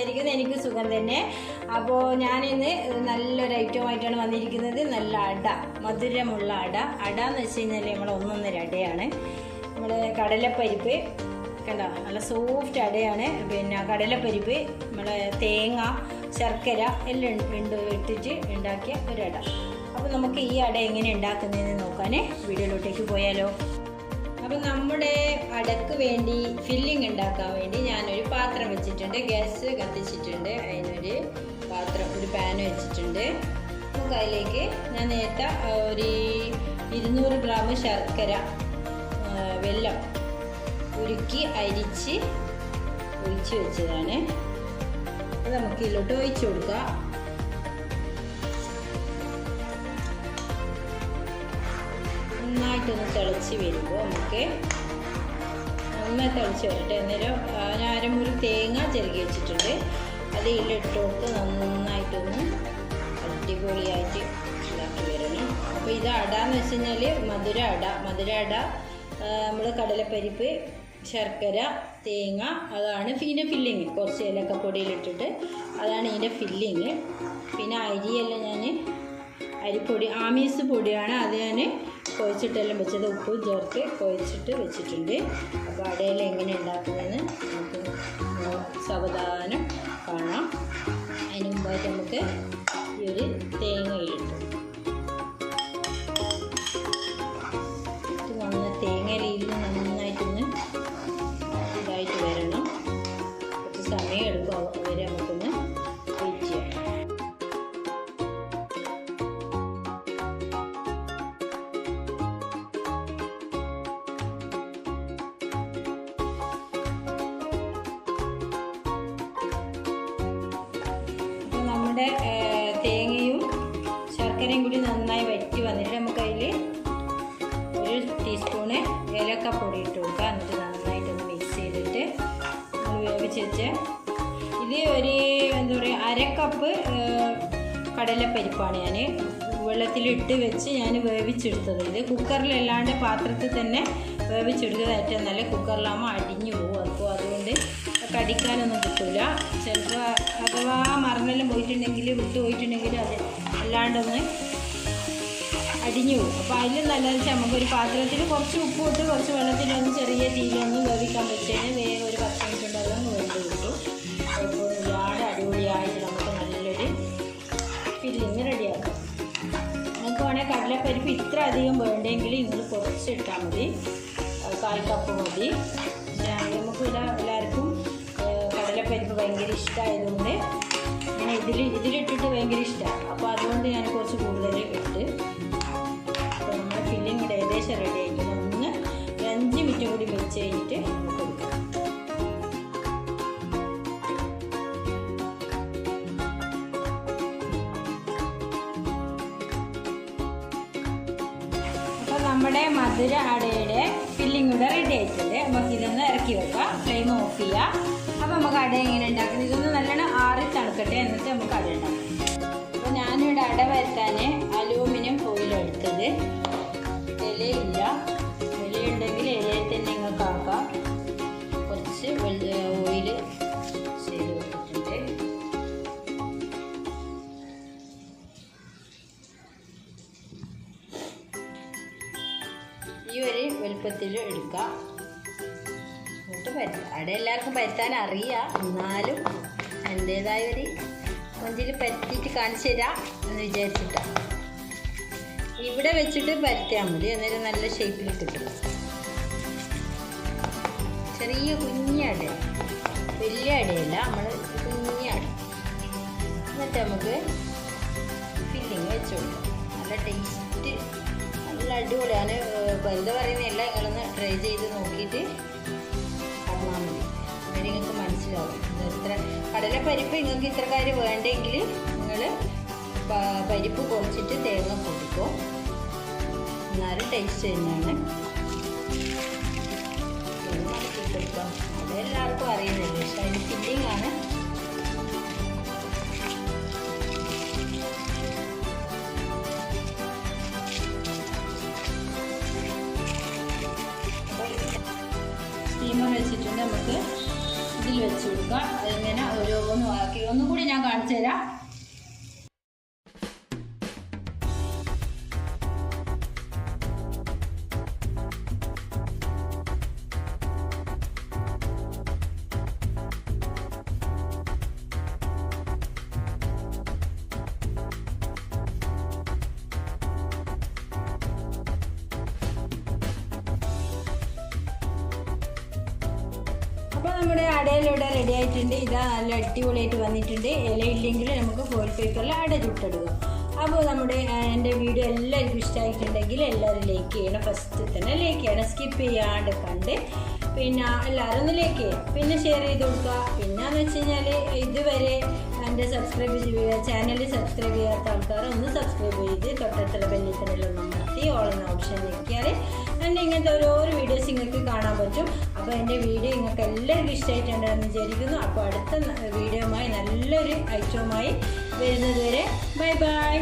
വിചാരിക്കുന്നത്. എനിക്ക് സുഖം തന്നെ. അപ്പോൾ ഞാനിന്ന് നല്ലൊരു ഐറ്റമായിട്ടാണ് വന്നിരിക്കുന്നത്. നല്ല അട, മധുരമുള്ള അട. അട എന്ന് വെച്ച് കഴിഞ്ഞാൽ നമ്മളെ ഒന്നൊന്നര അടയാണ്. നമ്മൾ കടലപ്പരിപ്പ് കണ്ടോ, നല്ല സോഫ്റ്റ് അടയാണ്. പിന്നെ കടലപ്പരിപ്പ്, നമ്മളെ തേങ്ങ, ശർക്കര എല്ലാം ഇട്ടിട്ട് ഉണ്ടാക്കിയ ഒരട. അപ്പോൾ നമുക്ക് ഈ അട എങ്ങനെ ഉണ്ടാക്കുന്നതെന്ന് നോക്കാൻ വീഡിയോയിലോട്ടേക്ക് പോയാലോ. അപ്പോൾ നമ്മുടെ അടക്ക് വേണ്ടി ഫില്ലിങ് ഉണ്ടാക്കാൻ വേണ്ടി ഞാനൊരു പാത്രം വെച്ചിട്ടുണ്ട്. ഗ്യാസ് കത്തിച്ചിട്ടുണ്ട്. അതിനൊരു ഒരു പാൻ വെച്ചിട്ടുണ്ട്. നമുക്ക് അതിലേക്ക് ഞാൻ നേരത്തെ ഒരു 200 ഗ്രാം ശർക്കര, വെല്ലം ഉരുക്കി അരിച്ച് ഒഴിച്ച് വെച്ചതാണ്. അത് നമുക്ക് ഇതിലോട്ട് ഒഴിച്ചു കൊടുക്കാം. നന്നായിട്ടൊന്ന് തിളച്ച് വരുമ്പോൾ നമുക്ക് നന്നായി തിളച്ച് വരട്ടെ. അന്നേരം ഞാൻ അരമുറി തേങ്ങ ചിരകി വെച്ചിട്ടുണ്ട്. അത് ഇതിലിട്ടോട്ട് നന്നായിട്ടൊന്ന് അടിപൊളിയായിട്ട് ഉണ്ടാക്കി വരണം. അപ്പോൾ ഇത് അടയെന്ന് വെച്ച് കഴിഞ്ഞാൽ മധുര അട. നമ്മൾ കടലപ്പരിപ്പ്, ശർക്കര, തേങ്ങ, അതാണ് ഇതിൻ്റെ ഫില്ലിങ്. കുറച്ച് ഏലക്കപ്പൊടിയിലിട്ടിട്ട് അതാണ് ഇതിൻ്റെ ഫില്ലിങ്. പിന്നെ അരിയെല്ലാം ഞാൻ അരിപ്പൊടി, ആമീസ് പൊടിയാണ്, അത് ഞാൻ കുഴച്ചിട്ടെല്ലാം വെച്ചത്. ഉപ്പും ചേർത്ത് കുഴച്ചിട്ട് വെച്ചിട്ടുണ്ട്. അപ്പോൾ അടയെല്ലാം എങ്ങനെ ഉണ്ടാക്കുന്നതെന്ന് നമുക്ക് സാവധാനം കാണാം. അതിന് മുമ്പായിട്ട് നമുക്ക് ഈ ഒരു തേങ്ങ ഇട്ടു തേങ്ങയിൽ നന്നായിട്ടൊന്ന് ഇതായിട്ട് വരണം. കുറച്ച് സമയം എടുക്കും. അവരെ നമുക്കൊന്ന് വെയിറ്റ് ചെയ്യാം. അപ്പോൾ നമ്മുടെ തേങ്ങയും ശർക്കരയും കൂടി നന്നായി വറ്റി വന്നിട്ട് നമുക്ക് അതിൽ 1 ടീസ്പൂണ് ഏലക്കപ്പൊടി ഇട്ട് കൊടുക്കുക. എന്നിട്ട് നന്നായിട്ടൊന്ന് മിക്സ് ചെയ്തിട്ട് നമ്മൾ വേവിച്ച് വെച്ച് ഇത് ഒരു എന്താ പറയുക 1/2 കപ്പ് കടലപ്പരിപ്പാണ് ഞാൻ വെള്ളത്തിലിട്ട് വെച്ച് ഞാൻ വേവിച്ചെടുത്തത്. ഇത് കുക്കറിലല്ലാണ്ട് പാത്രത്തിൽ തന്നെ വേവിച്ചെടുത്തത് ഏറ്റവും നല്ല. കുക്കറിലാകുമ്പോൾ അടിഞ്ഞു പോകും. അപ്പോൾ അതുകൊണ്ട് കടിക്കാനൊന്നും കിട്ടില്ല. ചിലപ്പോൾ അഥവാ മറന്നെല്ലാം പോയിട്ടുണ്ടെങ്കിൽ വിട്ടുപോയിട്ടുണ്ടെങ്കിൽ അത് അല്ലാണ്ടൊന്ന് അടിഞ്ഞു പോകും. അപ്പോൾ അതിൽ നല്ലത് നമുക്കൊരു പാത്രത്തിൽ കുറച്ച് ഉപ്പ് ഇട്ട് കുറച്ച് വെള്ളത്തിലൊന്ന് ചെറിയ തീയിലൊന്ന് വേവിക്കാൻ വെച്ച് കഴിഞ്ഞാൽ വേഗം ഒരു 10 മിനിറ്റ് കൊണ്ട് അതൊന്ന് വെന്ത് കിട്ടും. കുഴപ്പമൊന്നുമില്ലാതെ അടിപൊളിയായിട്ട് നമുക്ക് നല്ലൊരു ഫില്ലിങ് റെഡിയാക്കാം. നിങ്ങൾക്ക് വേണമെങ്കിൽ കടലപ്പരിപ്പ് ഇത്ര അധികം വേണ്ടെങ്കിൽ നിങ്ങൾ കുറച്ച് ഇട്ടാൽ മതി. 1/4 കപ്പ് മതി. നമുക്കിവിടെ എല്ലാവർക്കും കടലപ്പരിപ്പ് ഭയങ്കര ഇഷ്ടമായതുകൊണ്ട് ഞാൻ ഇതിലിട്ടിട്ട് ഭയങ്കര ഇഷ്ടമാണ്. അപ്പോൾ അതുകൊണ്ട് ഞാൻ കുറച്ച് കൂടുതൽ ഇട്ട്. അപ്പോൾ നമ്മുടെ ഫില്ലിങ് ഇവിടെ ഏകദേശം റെഡി ആയിട്ട് ഒന്ന് 5 മിനിറ്റ് കൂടി വെച്ച് കഴിഞ്ഞിട്ട് നമുക്ക് കൊടുക്കാം. അപ്പോൾ നമ്മുടെ മധുര അടയുടെ ഫില്ലിങ് ഇവിടെ റെഡി ആയിട്ടുണ്ട്. നമുക്ക് ഇതൊന്ന് ഇറക്കി വെക്കാം. ഫ്ലെയിം ഓഫ് ചെയ്യാം. അപ്പോൾ നമുക്ക് അട എങ്ങനെ ഉണ്ടാക്കുന്നത്, ഇതൊന്ന് നല്ലോണം ആറി തണുക്കട്ടെ, എന്നിട്ട് നമുക്ക് അട ഉണ്ടാക്കാം. അപ്പോൾ ഞാനിവിടെ അട വരുത്താൻ അലൂമിനിയം ഫോയിൽ എടുത്തത്. ഇലയില്ല, ഇലയുണ്ടെങ്കിൽ ഇലയിൽ തന്നെ നിങ്ങൾക്ക് ആക്കാം. കുറച്ച് ഓയിൽ ചെയ്ത് കൊടുത്തിട്ടുണ്ട്. ഈ ഒരു വലുപ്പത്തിൽ എടുക്കാം. എന്നിട്ട് അട എല്ലാവർക്കും പരത്താൻ അറിയാം. എന്നാലും എൻ്റേതായ ഒരു കൊഞ്ചിൽ പരത്തിയിട്ട് കാണിച്ചു തരാം എന്ന് വിചാരിച്ചിട്ടാണ്. ഇവിടെ വെച്ചിട്ട് പരത്തിയാൽ മതി. അന്നേരം നല്ല ഷേപ്പിൽ കിട്ടും. ചെറിയ കുഞ്ഞ അട, വലിയ അടയല്ല, നമ്മൾ കുഞ്ഞ അട. എന്നിട്ട് നമുക്ക് ഫില്ലിങ് വെച്ച് കൊടുക്കാം. നല്ല ടേസ്റ്റ്, നല്ല അടിപൊളിയാണ്. എന്താ പറയുന്നതല്ല, നിങ്ങളൊന്ന് ട്രൈ ചെയ്ത് നോക്കിയിട്ട് പറഞ്ഞാൽ മതി. അങ്ങനെ നിങ്ങൾക്ക് മനസ്സിലാവും. ഇത്ര കടലപ്പരിപ്പ് നിങ്ങൾക്ക് ഇത്ര കാര്യം വേണ്ടെങ്കിൽ നിങ്ങൾ പരിപ്പ് കുറച്ചിട്ട് തേങ്ങ കൊടുക്കും. എന്നാലും ടേസ്റ്റ് തന്നെയാണ്. അതെല്ലാവർക്കും അറിയുന്നില്ല. പക്ഷേ അതിന് ഫില്ലിംഗ് ആണ്. സ്റ്റീമർ വെച്ചിട്ടുണ്ട്. നമുക്ക് ഇതിൽ വെച്ച് കൊടുക്കാം. അതിങ്ങനെ ഓരോന്ന് ഞാൻ കാണിച്ചു തരാം. അപ്പോൾ നമ്മുടെ അടയിലൂടെ റെഡി ആയിട്ടുണ്ട്. ഇതാ നല്ല അടിപൊളിയായിട്ട് വന്നിട്ടുണ്ട്. ഇലയില്ലെങ്കിൽ നമുക്ക് ഫോയിൽ പേപ്പറിൽ അട ചുട്ടെടുക്കാം. അപ്പോൾ നമ്മുടെ എൻ്റെ വീഡിയോ എല്ലാവർക്കും ഇഷ്ടമായിട്ടുണ്ടെങ്കിൽ എല്ലാവരും ലൈക്ക് ചെയ്യണം. ഫസ്റ്റ് തന്നെ ലൈക്ക് ചെയ്യണം, സ്കിപ്പ് ചെയ്യാണ്ട് കണ്ട്. പിന്നെ എല്ലാവരും ഒന്ന് ലൈക്ക് ചെയ്യാം, പിന്നെ ഷെയർ ചെയ്ത് കൊടുക്കുക. പിന്നെയെന്ന് വെച്ച് കഴിഞ്ഞാൽ ഇതുവരെ എൻ്റെ ചാനൽ സബ്സ്ക്രൈബ് ചെയ്യാത്ത ആൾക്കാർ ഒന്ന് സബ്സ്ക്രൈബ് ചെയ്ത് തൊട്ടടുത്തുള്ള ബെല്ലിക്കനെല്ലാം അമർത്തി ഓൾ എന്ന ഓപ്ഷൻ ഞെക്കിയാൽ എൻ്റെ ഇങ്ങനത്തെ ഓരോരോ വീഡിയോസ് നിങ്ങൾക്ക് കാണാൻ പറ്റും. അപ്പോൾ എൻ്റെ വീഡിയോ നിങ്ങൾക്ക് എല്ലാവർക്കും ഇഷ്ടമായിട്ടുണ്ടെന്ന് വിചാരിക്കുന്നു. അപ്പോൾ അടുത്ത വീഡിയോയുമായി നല്ലൊരു ഐറ്റവുമായി വരുന്നത് വരെ ബൈ ബൈ.